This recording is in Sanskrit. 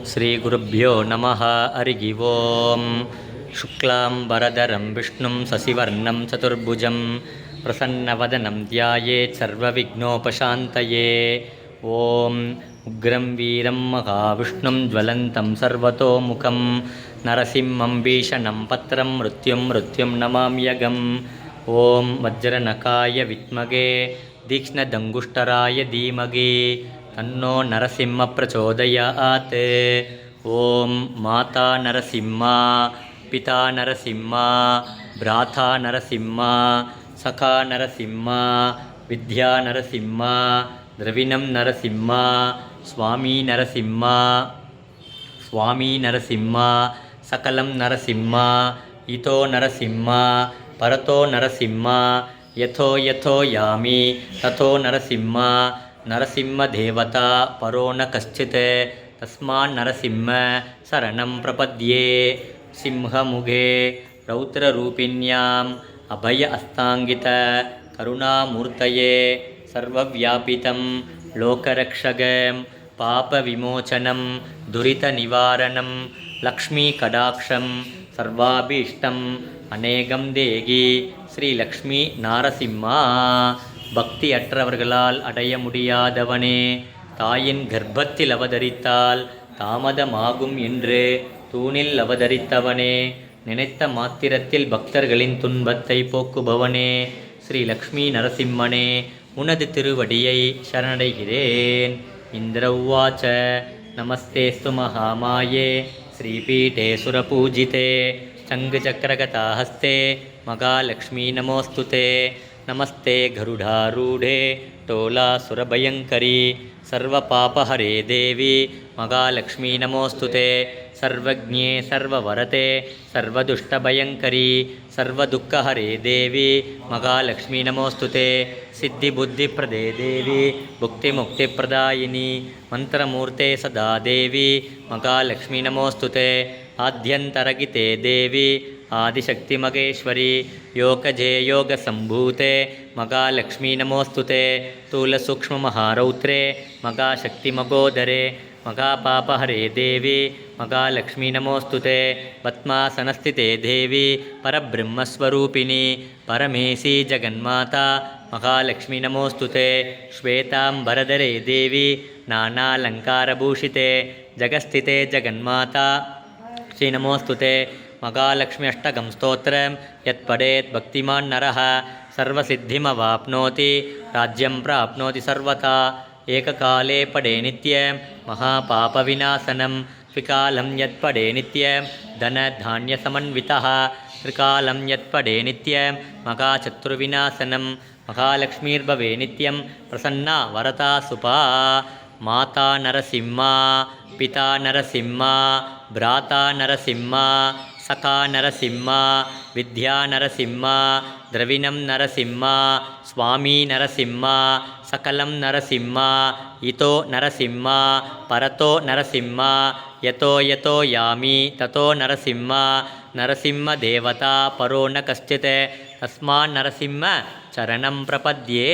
श्रीगुरुभ्यो नमः। हरिः ओं। शुक्लाम्बरधरं विष्णुं शशिवर्णं चतुर्भुजं प्रसन्नवदनं ध्यायेत् सर्वविघ्नोपशान्तये। ॐ उग्रं वीरं महाविष्णुं ज्वलन्तं सर्वतोमुखं नरसिंहं भीषणं पत्रं मृत्युं नमाम्यहम्। ॐ वज्रनखाय विद्महे तीक्ष्णदङ्गुष्टराय धीमहि तन्नो नरसिंह प्रचोदयात्। ॐ माता नरसिंह, पिता नरसिंह, भ्राता नरसिंह, सखा नरसिंह, विद्या नरसिंह, द्रविणं नरसिंह, स्वामी नरसिंह, सकलं नरसिंह, इतो नरसिंह, परतो नरसिंह, यथो यथो यामि तथो नरसिंह। नरसिंहदेवता परो न कश्चित् तस्मान्नरसिंह शरणं प्रपद्ये। सिंहमुखे रौद्ररूपिण्याम् अभय अस्ताङ्गित करुणामूर्तये सर्वव्यापितं लोकरक्षकं पापविमोचनं दुरितनिवारणं लक्ष्मीकटाक्षं सर्वाभीष्टम् अनेकं देहि श्रीलक्ष्मी नारसिंहा। பக்தி அற்றவர்களால் அடைய முடியாதவனே, தாயின் கர்ப்பத்தில் அவதரித்தால் தாமதமாகும் என்று தூணில் அவதரித்தவனே, நினைத்த மாத்திரத்தில் பக்தர்களின் துன்பத்தை போக்குபவனே, ஸ்ரீ லக்ஷ்மி நரசிம்மனே, உனது திருவடியை சரணடைகிறேன். இந்திர உவாச்ச நமஸ்தேஸ்து மகாமாயே ஸ்ரீபீठे சுரபூஜிதே சங்குசக்கரகதாஹஸ்தே மகாலக்ஷ்மீ நமோஸ்துதே. नमस्ते गरुडारूढे टोलासुरभयङ्करी सर्वपापहरे देवी महालक्ष्मी नमोस्तुते. सर्वज्ञे सर्ववरते सर्वदुष्टभयङ्करी सर्वदुःखहरे देवी महालक्ष्मी नमोस्तुते. सिद्धिबुद्धिप्रदे देवी भुक्तिमुक्तिप्रदायिनी मन्त्रमूर्ते सदा देवी महालक्ष्मी नमोस्तुते. आद्यन्तरगिते देवी आदिशक्तिमगेश्वरी योगजे योगसम्भूते महालक्ष्मी नमोस्तुते. स्थूलसूक्ष्ममहारौद्रे महाशक्तिमगोदरे महापापहरे देवी महालक्ष्मी नमोस्तुते. पद्मासनस्थिते देवी परब्रह्मस्वरूपिणी परमेशी जगन्माता महालक्ष्मी नमोस्तुते. श्वेताम्बरधरे देवी नानालङ्कारभूषिते जगस्थिते जगन्माता श्री नमोस्तुते. महालक्ष्मी अष्टकं स्तोत्रं यत्पठेत् भक्तिमान् नरः सर्वसिद्धिमवाप्नोति राज्यं प्राप्नोति सर्वथा. एककाले पठे नित्यं महापापविनाशनं त्रिकालं यत्पठे नित्यं धनधान्यसमन्वितः त्रिकालं यत्पठे नित्यं महाशत्रुविनाशनं महालक्ष्मीर्भवे नित्यं प्रसन्ना वरदा सुपा. माता नरसिंह, पिता नरसिंह, भ्राता नरसिंह, सखा नरसिंह, विद्या नरसिंह, द्रविणं नरसिंह, स्वामी नरसिंह, सकलं नरसिंह, इतो नरसिंह, परतो नरसिंह, यतो यतो यामि ततो नरसिंह. नरसिंहदेवता परो न कश्चित् तस्मान्नरसिंह शरणं प्रपद्ये.